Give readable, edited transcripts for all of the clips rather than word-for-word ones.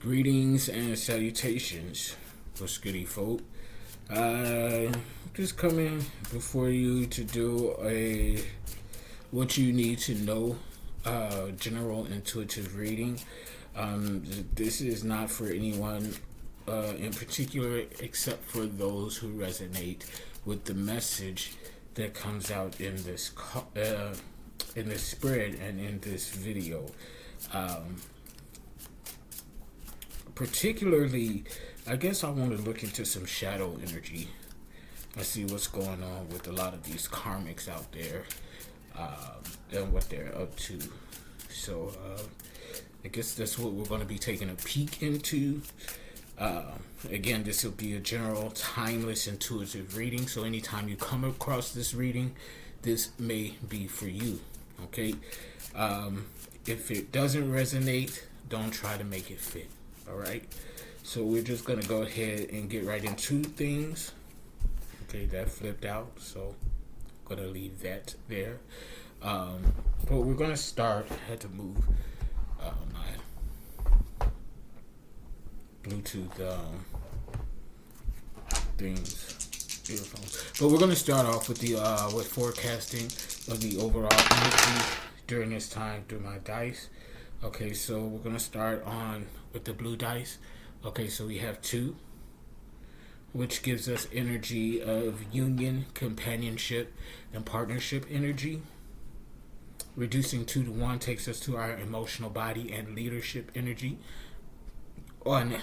Greetings and salutations. What's goody, folk? Just coming before you to do a what you need to know general intuitive reading. This is not for anyone in particular except for those who resonate with the message that comes out in this spread and in this video. Particularly, I guess I want to look into some shadow energy. I see what's going on with a lot of these karmics out there and what they're up to. So I guess that's what we're going to be taking a peek into. Again, this will be a general, timeless, intuitive reading. So anytime you come across this reading, this may be for you. Okay? If it doesn't resonate, don't try to make it fit. All right, so we're just gonna go ahead and get right into things. Okay, that flipped out, so I'm gonna leave that there. But we're gonna start. I had to move my Bluetooth things, earphones. But we're gonna start off with the with forecasting of the overall energy during this time through my dice. Okay, so we're gonna start on with the blue dice. Okay, so we have 2, which gives us energy of union, companionship, and partnership energy. Reducing 2 to 1 takes us to our emotional body and leadership energy. On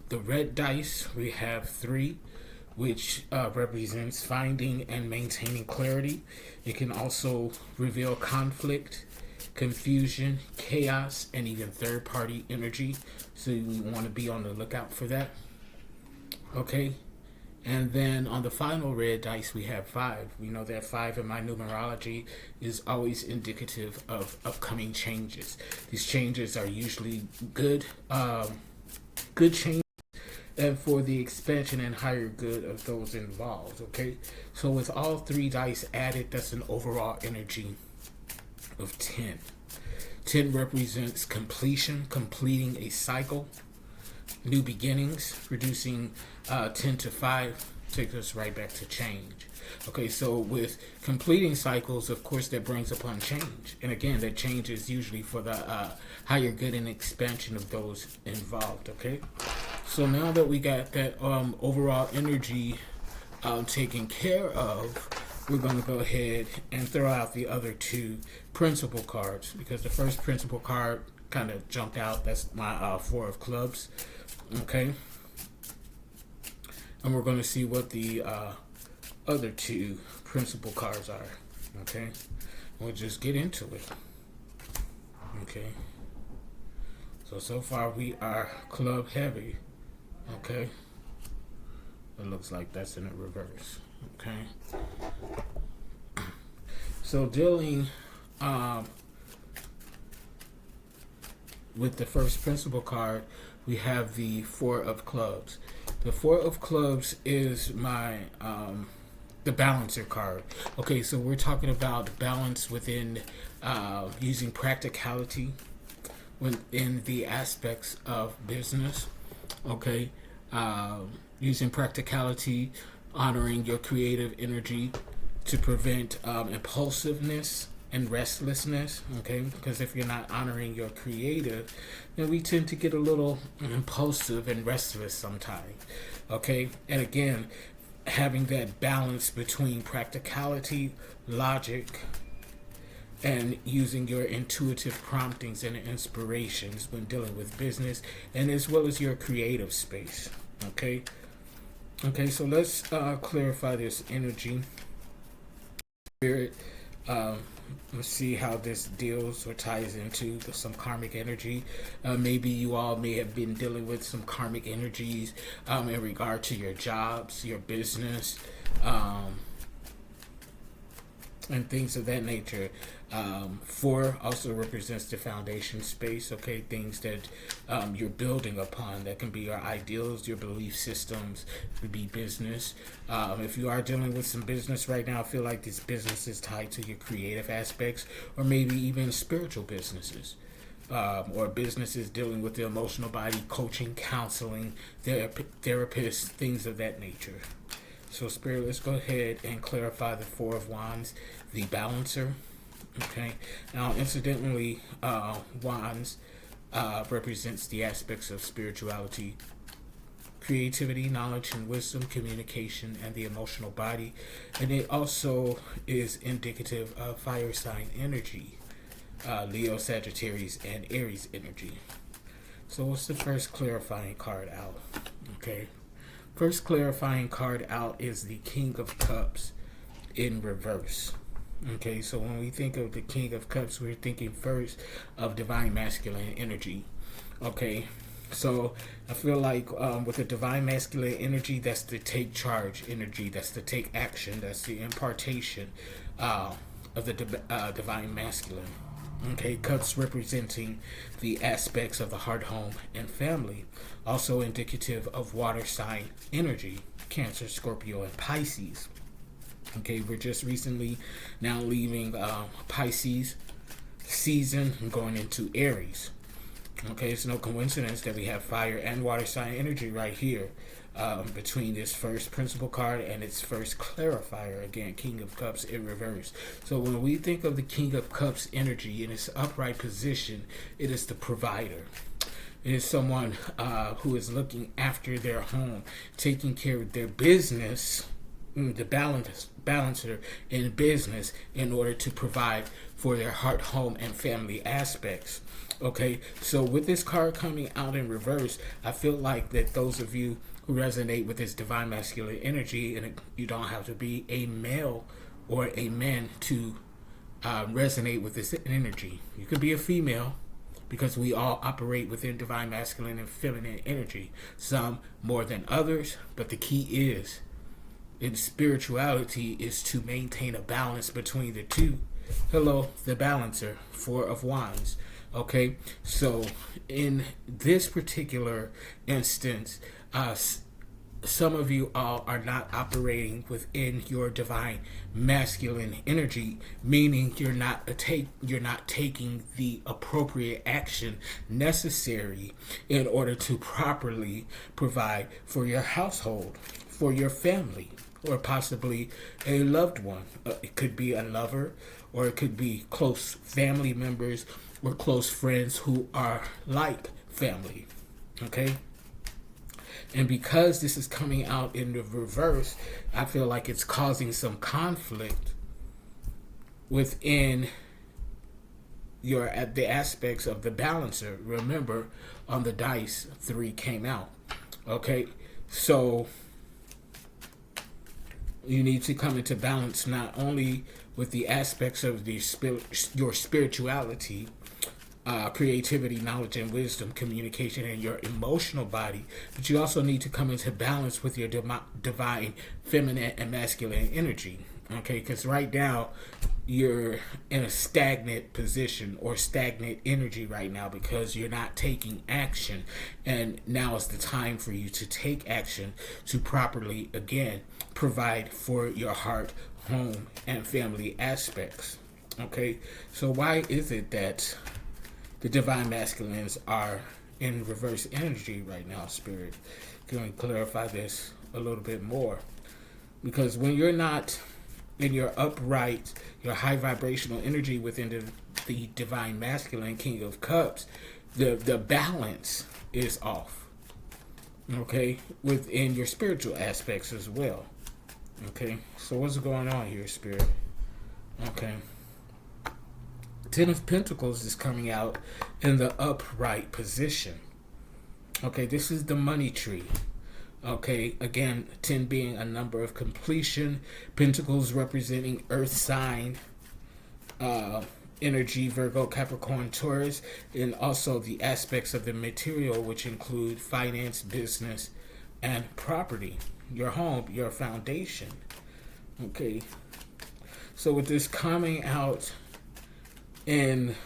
the red dice, we have 3, which represents finding and maintaining clarity. It can also reveal conflict, confusion, chaos, and even third-party energy. So we want to be on the lookout for that. Okay. And then on the final red dice, we have 5. We know that 5 in my numerology is always indicative of upcoming changes. These changes are usually good changes, and for the expansion and higher good of those involved. Okay. So with all 3 dice added, that's an overall energy of 10. 10 represents completion, completing a cycle, new beginnings. Reducing 10 to 5 takes us right back to change. Okay, so with completing cycles, of course, that brings upon change. And again, that change is usually for the higher good and expansion of those involved. Okay, so now that we got that overall energy taken care of, we're going to go ahead and throw out the other 2 principal cards, because the first principal card kind of jumped out. That's my 4 of clubs. Okay, and we're going to see what the other 2 principal cards are. Okay, we'll just get into it. Okay, so far we are club heavy. Okay, it looks like that's in the reverse. Okay, so dealing with the first principal card, we have the 4 of clubs. The 4 of clubs is my the balancer card. Okay, so we're talking about balance within using practicality within the aspects of business. Okay, using practicality, honoring your creative energy to prevent impulsiveness and restlessness. Okay, because if you're not honoring your creative, then we tend to get a little impulsive and restless sometimes. Okay, and again, having that balance between practicality, logic, and using your intuitive promptings and inspirations when dealing with business, and as well as your creative space. Okay, so let's clarify this energy. Spirit, let's see how this deals or ties into some karmic energy. Maybe you all may have been dealing with some karmic energies in regard to your jobs, your business, and things of that nature. 4 also represents the foundation space. Okay, things that you're building upon. That can be your ideals, your belief systems. It could be business. If you are dealing with some business right now, I feel like this business is tied to your creative aspects, or maybe even spiritual businesses. or businesses dealing with the emotional body, coaching, counseling, therapists, things of that nature. So Spirit, let's go ahead and clarify the Four of Wands, the balancer. Okay. Now, incidentally, Wands represents the aspects of spirituality, creativity, knowledge and wisdom, communication, and the emotional body. And it also is indicative of fire sign energy, Leo, Sagittarius, and Aries energy. So what's the first clarifying card out? Okay. First clarifying card out is the King of Cups in reverse. Okay, so when we think of the King of Cups, we're thinking first of divine masculine energy. Okay, so I feel like with the divine masculine energy, that's the take charge energy, that's the take action, that's the impartation of the divine masculine. Okay, cups representing the aspects of the heart, home, and family. Also indicative of water sign energy, Cancer, Scorpio, and Pisces. Okay, we're just recently now leaving Pisces season and going into Aries. Okay, it's no coincidence that we have fire and water sign energy right here between this first principal card and its first clarifier. Again, King of Cups in reverse. So when we think of the King of Cups energy in its upright position, it is the provider. It is someone who is looking after their home, taking care of their business, the balancer in business, in order to provide for their heart, home, and family aspects. Okay, so with this card coming out in reverse, I feel like that those of you who resonate with this divine masculine energy, and you don't have to be a male or a man to resonate with this energy. You could be a female, because we all operate within divine masculine and feminine energy, some more than others, but the key is in spirituality is to maintain a balance between the two. Hello, the balancer, Four of Wands. Okay, so in this particular instance, some of you all are not operating within your divine masculine energy, meaning you're not taking the appropriate action necessary in order to properly provide for your household, for your family, or possibly a loved one. It could be a lover, or it could be close family members or close friends who are like family. Okay? And because this is coming out in the reverse, I feel like it's causing some conflict within the aspects of the balancer. Remember, on the dice, 3 came out. Okay? So you need to come into balance not only with the aspects of your spirituality, creativity, knowledge and wisdom, communication, and your emotional body, but you also need to come into balance with your divine feminine and masculine energy. Okay, because right now you're in a stagnant position or stagnant energy right now because you're not taking action, and now is the time for you to take action to properly, again, provide for your heart, home, and family aspects. Okay, so why is it that the divine masculines are in reverse energy right now, Spirit? Can we clarify this a little bit more? Because when you're not in your upright, your high vibrational energy within the divine masculine King of Cups, the balance is off. Okay, within your spiritual aspects as well. Okay, so what's going on here, Spirit? Okay. 10 of Pentacles is coming out in the upright position. Okay, this is the money tree. Okay, again, 10 being a number of completion, Pentacles representing earth sign energy, Virgo, Capricorn, Taurus, and also the aspects of the material, which include finance, business, and property, your home, your foundation. Okay, so with this coming out in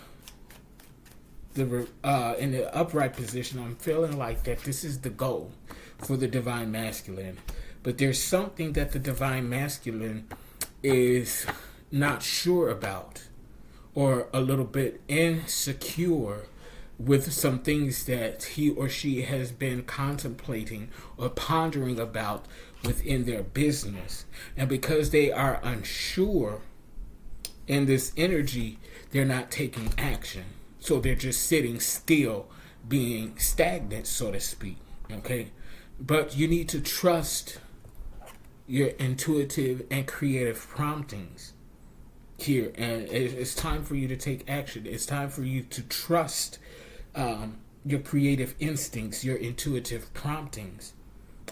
the upright position, I'm feeling like that this is the goal for the divine masculine, but there's something that the divine masculine is not sure about, or a little bit insecure with some things that he or she has been contemplating or pondering about within their business. And because they are unsure in this energy, they're not taking action. So they're just sitting still, being stagnant, so to speak. Okay? But you need to trust your intuitive and creative promptings here. And it's time for you to take action. It's time for you to trust your creative instincts, your intuitive promptings.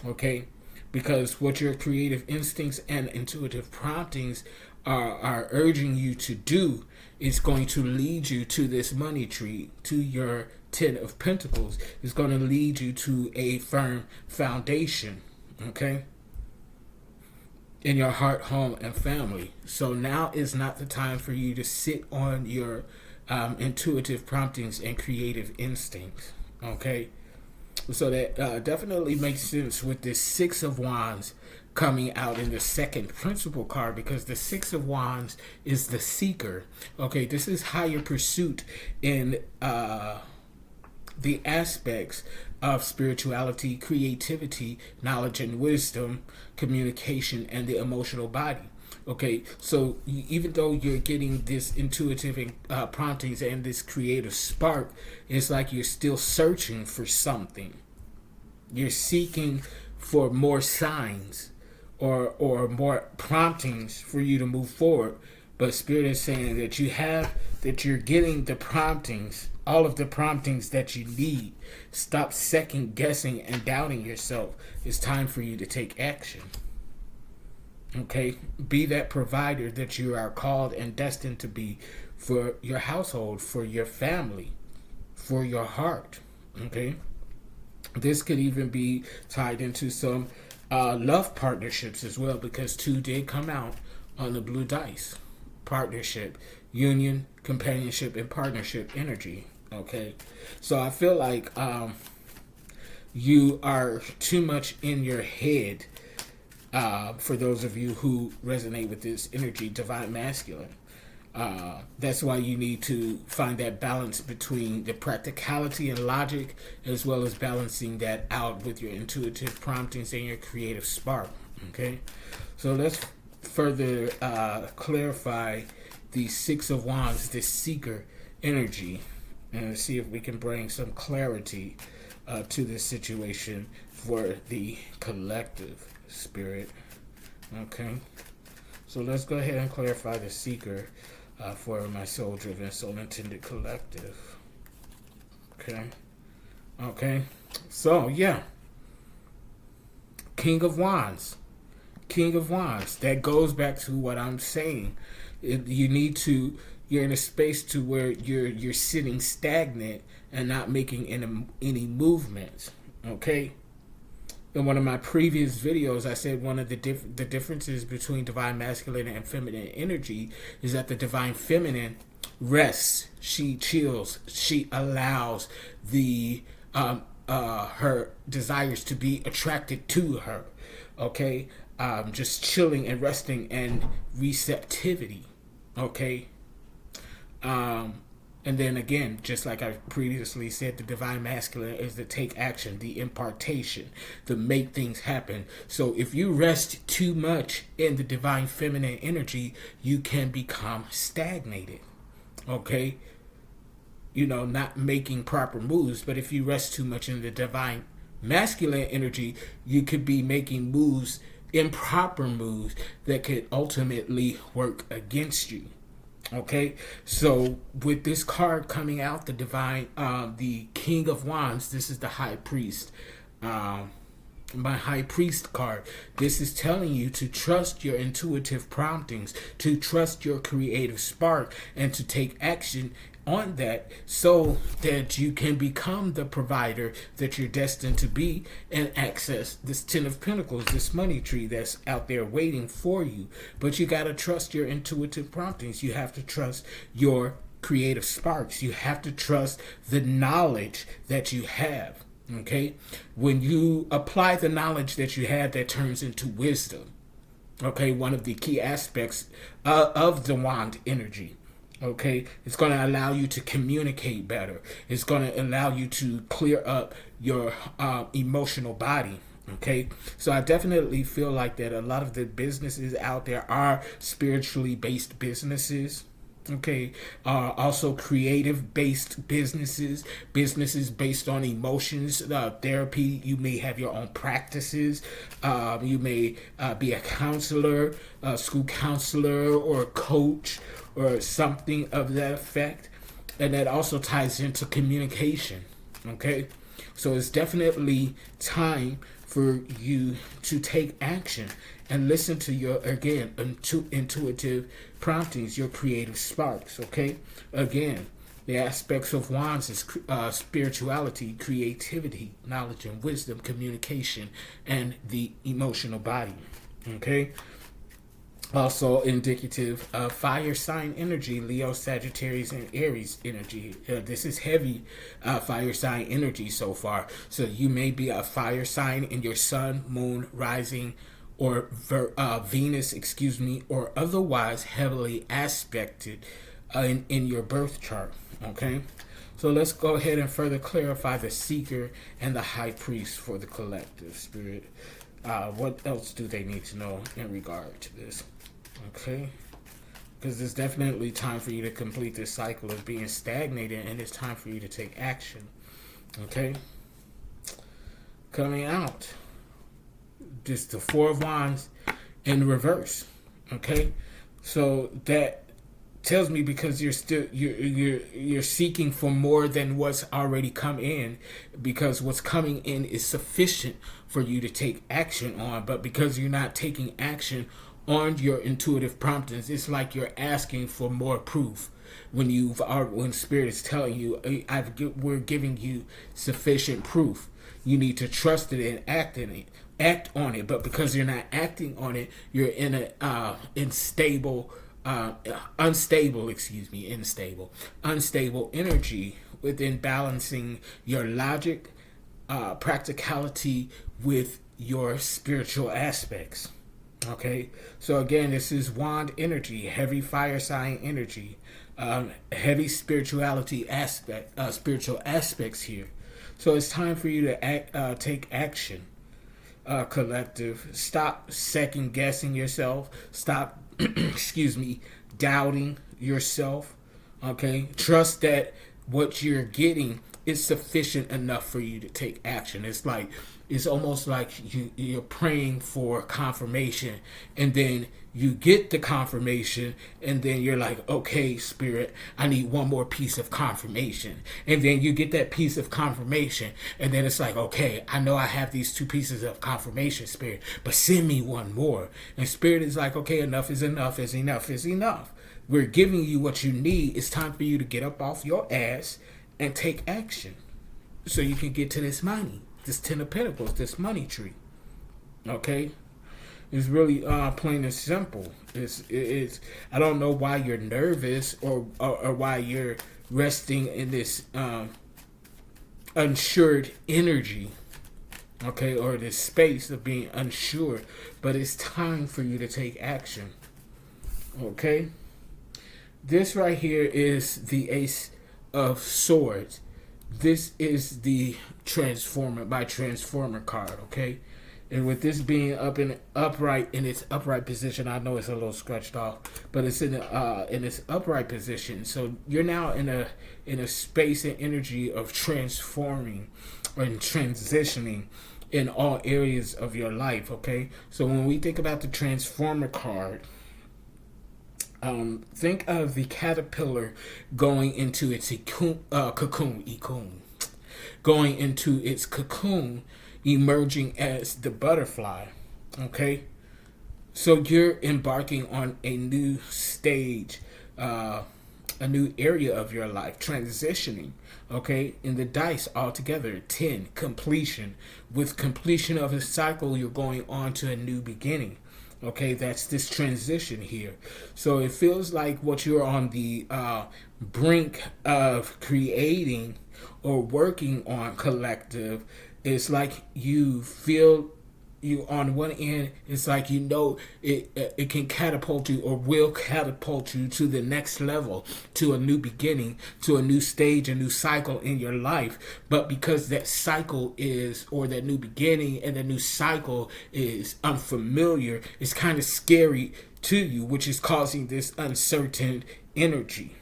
Okay? Because what your creative instincts and intuitive promptings are urging you to do is going to lead you to this money tree, to your Ten of Pentacles. It's going to lead you to a firm foundation, okay, in your heart, home, and family. So now is not the time for you to sit on your intuitive promptings and creative instincts, okay? So that definitely makes sense with this Six of Wands coming out in the second principal card, because the Six of Wands is the seeker. Okay, this is higher pursuit in the aspects of spirituality, creativity, knowledge and wisdom, communication, and the emotional body. Okay, so even though you're getting this intuitive promptings and this creative spark, it's like you're still searching for something. You're seeking for more signs or more promptings for you to move forward. But Spirit is saying that you're getting the promptings, all of the promptings that you need. Stop second guessing and doubting yourself. It's time for you to take action. Okay, be that provider that you are called and destined to be for your household, for your family, for your heart. Okay, this could even be tied into some love partnerships as well, because 2 did come out on the blue dice. Partnership, union, companionship, and partnership energy. Okay, so I feel like you are too much in your head. For those of you who resonate with this energy, divine masculine, that's why you need to find that balance between the practicality and logic, as well as balancing that out with your intuitive promptings and your creative spark. Okay, so let's further clarify the Six of Wands, this seeker energy, and see if we can bring some clarity to this situation for the collective. Spirit. Okay, so let's go ahead and clarify the seeker for my soul driven, soul intended collective. Okay, so yeah, King of Wands, that goes back to what I'm saying. You're in a space to where you're sitting stagnant and not making any movements. Okay. In one of my previous videos, I said one of the differences between divine masculine and feminine energy is that the divine feminine rests, she chills, she allows her desires to be attracted to her. Okay, just chilling and resting and receptivity. Okay. And then again, just like I previously said, the divine masculine is the take action, the impartation, the make things happen. So if you rest too much in the divine feminine energy, you can become stagnated. Okay? Not making proper moves. But if you rest too much in the divine masculine energy, you could be making moves, improper moves, that could ultimately work against you. Okay, so with this card coming out, the King of Wands, this is the High Priest, my High Priest card. This is telling you to trust your intuitive promptings, to trust your creative spark, and to take action on that so that you can become the provider that you're destined to be and access this Ten of Pentacles, this money tree that's out there waiting for you. But you got to trust your intuitive promptings. You have to trust your creative sparks. You have to trust the knowledge that you have. Okay, when you apply the knowledge that you have, that turns into wisdom. Okay, one of the key aspects of the wand energy. Okay, it's going to allow you to communicate better. It's going to allow you to clear up your emotional body. Okay, so I definitely feel like that a lot of the businesses out there are spiritually based businesses. Okay, also creative based businesses based on emotions, therapy. You may have your own practices. You may be a counselor, a school counselor, or a coach, or something of that effect. And that also ties into communication. Okay, so it's definitely time for you to take action and listen to your, again, intuitive promptings, your creative sparks. Okay, again, the aspects of wands is spirituality, creativity, knowledge and wisdom, communication, and the emotional body. Okay, also indicative of fire sign energy, Leo, Sagittarius, and Aries energy. This is heavy fire sign energy so far. So you may be a fire sign in your sun, moon, rising, or Venus, or otherwise heavily aspected in your birth chart. Okay, so let's go ahead and further clarify the seeker and the high priest for the collective spirit. What else do they need to know in regard to this? Okay, because it's definitely time for you to complete this cycle of being stagnated, and it's time for you to take action. Okay, coming out, just the Four of Wands in reverse. Okay, so that tells me because you're seeking for more than what's already come in, because what's coming in is sufficient for you to take action on, but because you're not taking action on your intuitive promptings, it's like you're asking for more proof when when spirit is telling you, we're giving you sufficient proof. You need to trust it and act on it. But because you're not acting on it, you're in a unstable energy within balancing your logic, practicality with your spiritual aspects. Okay, so again, this is wand energy, heavy fire sign energy, heavy spiritual aspects here. So it's time for you to take action, collective. Stop second guessing yourself. Stop, doubting yourself. Okay, trust that what you're getting is sufficient enough for you to take action. It's almost like you're praying for confirmation, and then you get the confirmation, and then you're like, okay, spirit, I need one more piece of confirmation. And then you get that piece of confirmation, and then it's like, okay, I know I have these two pieces of confirmation, spirit, but send me one more. And spirit is like, okay, enough is enough, is enough is enough. We're giving you what you need. It's time for you to get up off your ass and take action so you can get to this money, this Ten of Pentacles, this money tree. Okay, it's really plain and simple. It's I don't know why you're nervous or why you're resting in this unsured energy. Okay, or this space of being unsure, but it's time for you to take action. Okay, this right here is the Ace of Swords. This is the Transformer card, okay? And with this being upright in its upright position, I know it's a little scratched off, but it's in its upright position. So you're now in a space and energy of transforming and transitioning in all areas of your life, okay? So when we think about the Transformer card, think of the caterpillar going into its cocoon, going into its cocoon, emerging as the butterfly. Okay, so you're embarking on a new stage, a new area of your life, transitioning. Okay, in the dice altogether, 10, completion. With completion of a cycle, you're going on to a new beginning. Okay, that's this transition here. So it feels like what you're on the brink of creating or working on, collective. It's like you feel you on one end, it's like, you know, it can catapult you, or will catapult you to the next level, to a new beginning, to a new stage, a new cycle in your life. But because that cycle is, or that new beginning and the new cycle is unfamiliar, it's kind of scary to you, which is causing this uncertain energy.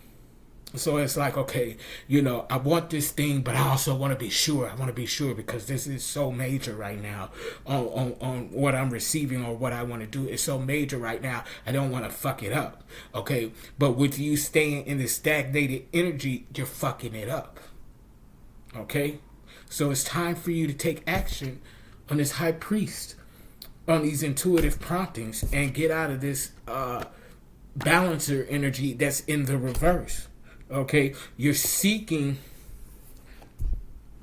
So it's like, okay, you know, I want this thing, but I also want to be sure. I want to be sure because this is so major right now on what I'm receiving, or what I want to do is so major right now. I don't want to fuck it up. Okay. But with you staying in this stagnated energy, you're fucking it up. Okay. So it's time for you to take action on this high priest, on these intuitive promptings, and get out of this balancer energy that's in the reverse. Okay, you're seeking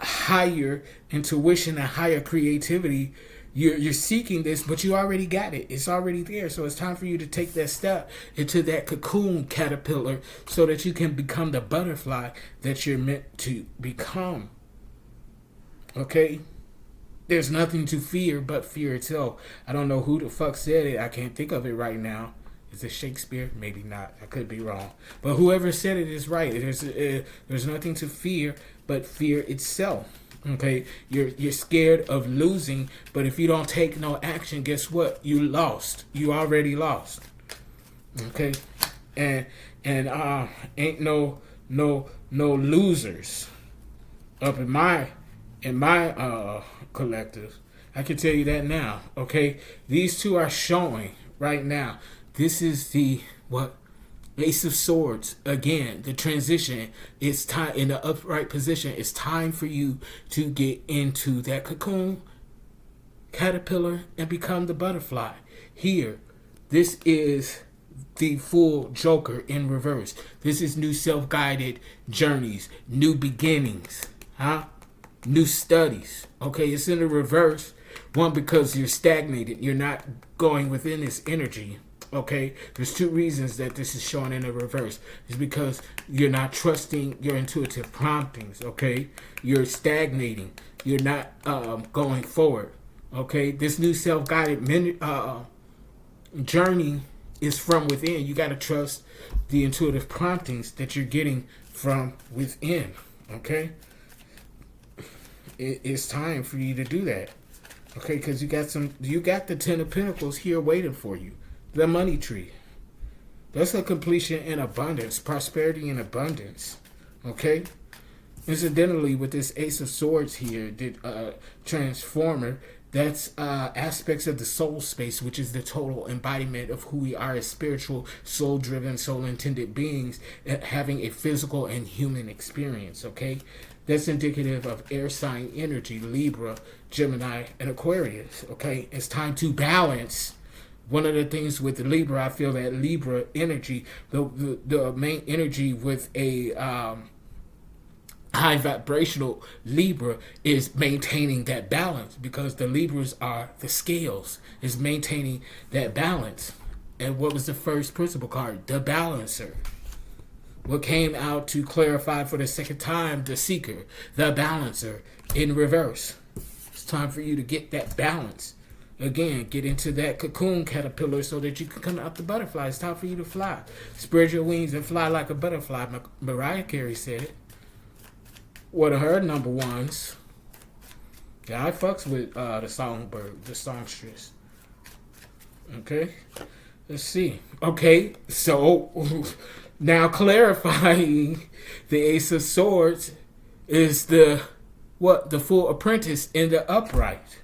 higher intuition and higher creativity. You're seeking this, but you already got it. It's already there. So it's time for you to take that step into that cocoon caterpillar, so that you can become the butterfly that you're meant to become. Okay? There's nothing to fear but fear itself. I don't know who the fuck said it. I can't think of it right now. Is it Shakespeare? Maybe not. I could be wrong. But whoever said it is right. There's nothing to fear but fear itself. Okay? You're scared of losing, but if you don't take no action, guess what? You lost. You already lost. Okay? And ain't no losers up in my collective. I can tell you that now. Okay? These two are showing right now. This is the Ace of Swords. Again, the transition. It's time in the upright position. It's time for you to get into that cocoon caterpillar and become the butterfly. Here, this is the full Joker in reverse. This is new self-guided journeys, new beginnings, new studies. Okay, it's in the reverse. One, because you're stagnated. You're not going within this energy. Okay, there's two reasons that this is showing in the reverse. It's because you're not trusting your intuitive promptings. Okay, you're stagnating. You're not going forward. Okay, this new self-guided journey is from within. You got to trust the intuitive promptings that you're getting from within. Okay, it's time for you to do that. Okay, because you got the Ten of Pentacles here waiting for you. The money tree. That's a completion in abundance, prosperity in abundance. Okay? Incidentally, with this Ace of Swords here, the Transformer, that's aspects of the soul space, which is the total embodiment of who we are as spiritual, soul-driven, soul-intended beings, having a physical and human experience. Okay? That's indicative of air sign energy, Libra, Gemini, and Aquarius. Okay? It's time to balance. One of the things with Libra, I feel that Libra energy, the main energy with a high vibrational Libra is maintaining that balance, because the Libras are the scales, is maintaining that balance. And what was the first principle card? The Balancer. What came out to clarify for the second time? The Seeker, the Balancer in reverse. It's time for you to get that balance. Again, get into that cocoon caterpillar so that you can come out the butterfly. It's time for you to fly. Spread your wings and fly like a butterfly. Mariah Carey said it. One of her number ones. Yeah, I fucks with the songbird, the songstress. Okay, let's see. Okay, so now clarifying the Ace of Swords is the full apprentice in the upright.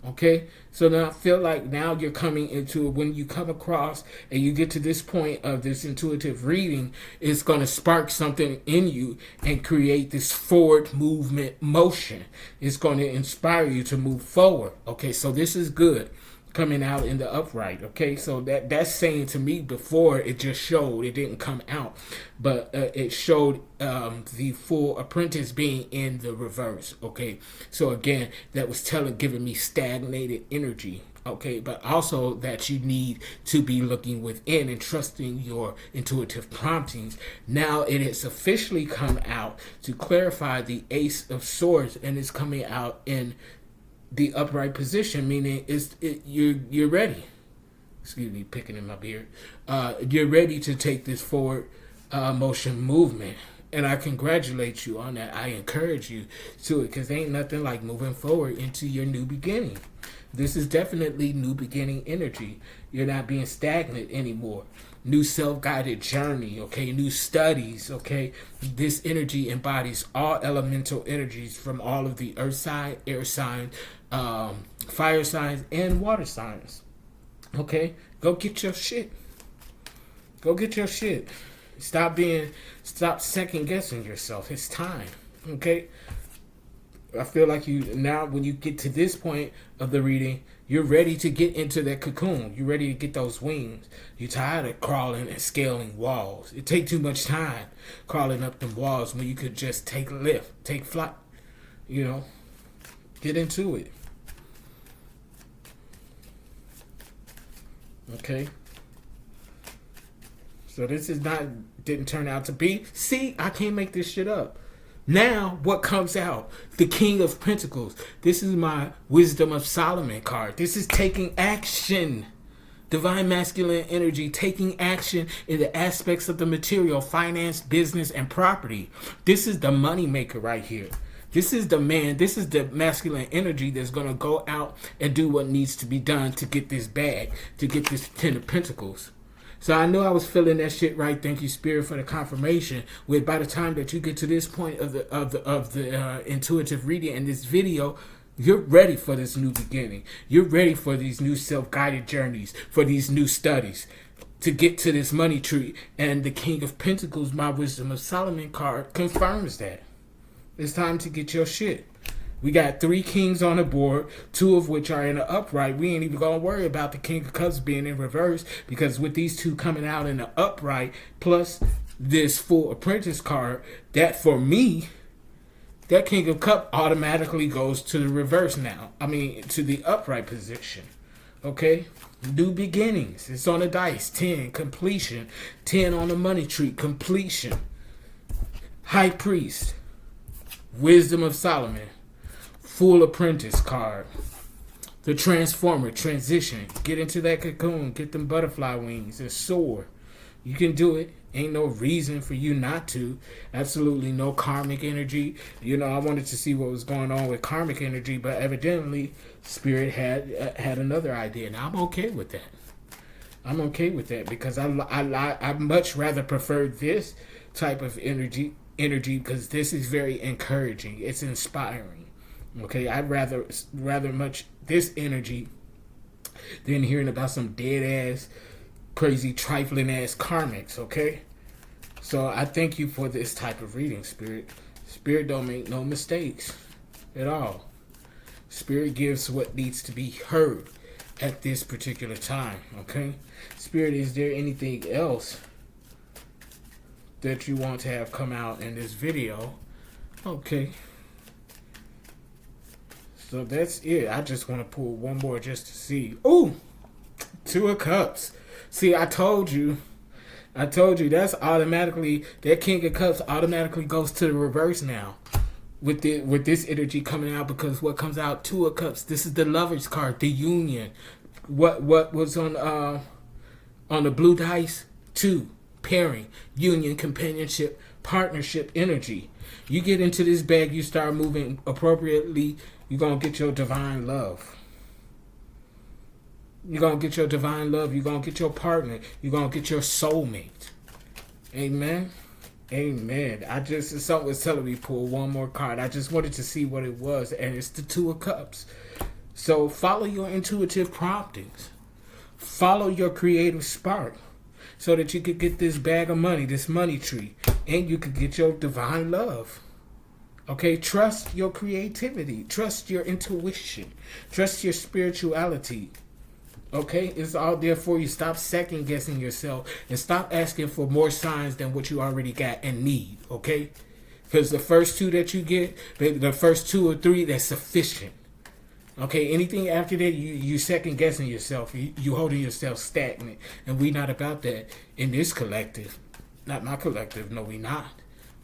Okay, so now I feel like now you're coming into, when you come across and you get to this point of this intuitive reading, it's going to spark something in you and create this forward movement motion. It's going to inspire you to move forward. Okay, so this is good coming out in the upright. Okay, so that's saying to me, before it just showed, it didn't come out, but it showed the full apprentice being in the reverse. Okay, so again, that was giving me stagnated energy. Okay, but also that you need to be looking within and trusting your intuitive promptings. Now it has officially come out to clarify the Ace of Swords, and it's coming out in the upright position, meaning you're ready. Excuse me, picking in my beard. You're ready to take this forward motion movement. And I congratulate you on that. I encourage you to it, because ain't nothing like moving forward into your new beginning. This is definitely new beginning energy. You're not being stagnant anymore. New self-guided journey, okay? New studies, okay? This energy embodies all elemental energies from all of the earth sign, air sign, fire signs, and water signs. Okay? Go get your shit. Go get your shit. Stop second guessing yourself. It's time. Okay? I feel like now when you get to this point of the reading, you're ready to get into that cocoon. You're ready to get those wings. You're tired of crawling and scaling walls. It takes too much time crawling up them walls when you could just take lift, take flight. You know, get into it. Okay. So this didn't turn out to be. See, I can't make this shit up. Now, what comes out? The King of Pentacles. This is my Wisdom of Solomon card. This is taking action. Divine masculine energy, taking action in the aspects of the material, finance, business, and property. This is the money maker right here. This is the man. This is the masculine energy that's going to go out and do what needs to be done to get this bag, to get this 10 of Pentacles. So I knew I was feeling that shit right. Thank you, Spirit, for the confirmation. With by the time that you get to this point of the intuitive reading in this video, you're ready for this new beginning. You're ready for these new self-guided journeys, for these new studies, to get to this money tree. And the King of Pentacles, my Wisdom of Solomon card, confirms that. It's time to get your shit. We got 3 kings on the board, 2 of which are in the upright. We ain't even going to worry about the King of Cups being in reverse, because with these 2 coming out in the upright, plus this full apprentice card, that for me, that King of Cups automatically goes to the reverse now. I mean, to the upright position. Okay? New beginnings. It's on the dice. 10, completion. 10 on the money tree, completion. High Priest. Wisdom of Solomon. Full apprentice card. The Transformer, transition. Get into that cocoon. Get them butterfly wings and soar. You can do it. Ain't no reason for you not to. Absolutely no karmic energy. You know, I wanted to see what was going on with karmic energy, but evidently Spirit had another idea, and I'm okay with that. I'm okay with that, because I much rather prefer this type of energy because this is very encouraging. It's inspiring. Okay, I'd rather much this energy than hearing about some dead ass, crazy, trifling ass karmics. Okay, so I thank you for this type of reading, Spirit. Spirit don't make no mistakes at all. Spirit gives what needs to be heard at this particular time. Okay, Spirit, is there anything else that you want to have come out in this video? Okay. So that's it. I just want to pull one more just to see. Ooh, 2 of Cups. See, I told you that's automatically, that King of Cups automatically goes to the reverse now with this energy coming out, because what comes out, 2 of Cups. This is the Lover's card, the union. What was on the blue dice? 2, pairing, union, companionship, partnership energy. You get into this bag, you start moving appropriately, you're going to get your divine love. You're going to get your divine love. You're going to get your partner. You're going to get your soulmate. Amen. Amen. Something was telling me pull one more card. I just wanted to see what it was, and it's the 2 of Cups. So follow your intuitive promptings. Follow your creative spark, so that you could get this bag of money, this money tree, and you could get your divine love. Okay, trust your creativity. Trust your intuition. Trust your spirituality. Okay, it's all there for you. Stop second guessing yourself and stop asking for more signs than what you already got and need. Okay, because the first 2 that you get, the first 2 or 3, that's sufficient. Okay, anything after that, you second guessing yourself. You holding yourself stagnant, and we not about that in this collective. Not my collective. No, we not.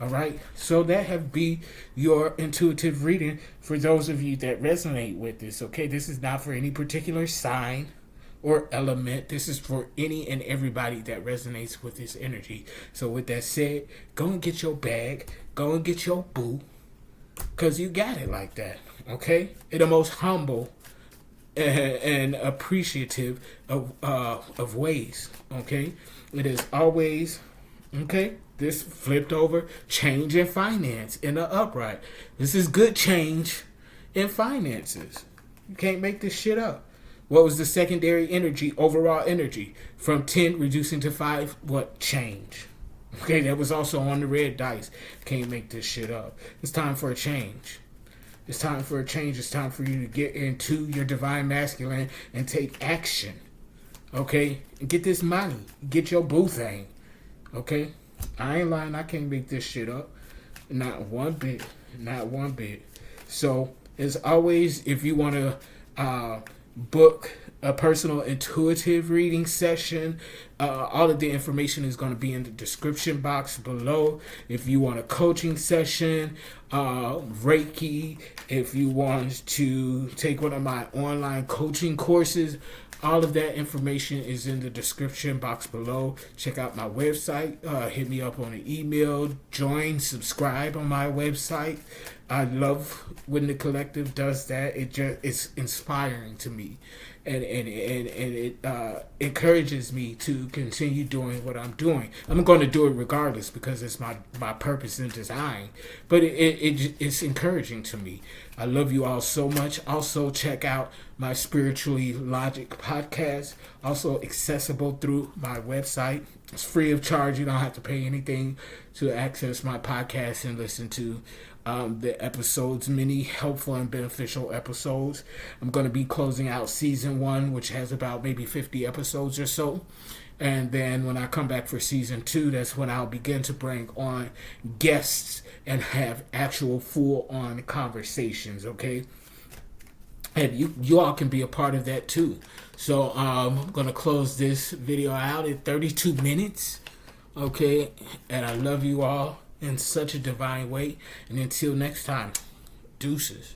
All right, so that have be your intuitive reading for those of you that resonate with this. Okay, this is not for any particular sign or element. This is for any and everybody that resonates with this energy. So with that said, go and get your bag, go and get your boo, because you got it like that. Okay, in the most humble and appreciative of ways. Okay, it is always okay. This flipped over change in finance in the upright. This is good change in finances. You can't make this shit up. What was the secondary energy, overall energy? From 10 reducing to 5, what? Change. Okay, that was also on the red dice. Can't make this shit up. It's time for a change. It's time for a change. It's time for you to get into your divine masculine and take action. Okay? And get this money. Get your boo thing. Okay? I ain't lying. I can't make this shit up. Not one bit. Not one bit. So, as always, if you want to book a personal intuitive reading session, all of the information is going to be in the description box below. If you want a coaching session, Reiki, if you want to take one of my online coaching courses, all of that information is in the description box below. Check out my website. Hit me up on an email. Join, subscribe on my website. I love when the collective does that. It's inspiring to me, and it encourages me to continue doing what I'm doing. I'm going to do it regardless because it's my purpose and design. But it's encouraging to me. I love you all so much. Also, check out my Spiritually Logic podcast, also accessible through my website. It's free of charge. You don't have to pay anything to access my podcast and listen to the episodes, many helpful and beneficial episodes. I'm going to be closing out season 1, which has about maybe 50 episodes or so. And then when I come back for season 2, that's when I'll begin to bring on guests and have actual full-on conversations, okay? And you all can be a part of that too. So I'm going to close this video out at 32 minutes, okay? And I love you all in such a divine way. And until next time, deuces.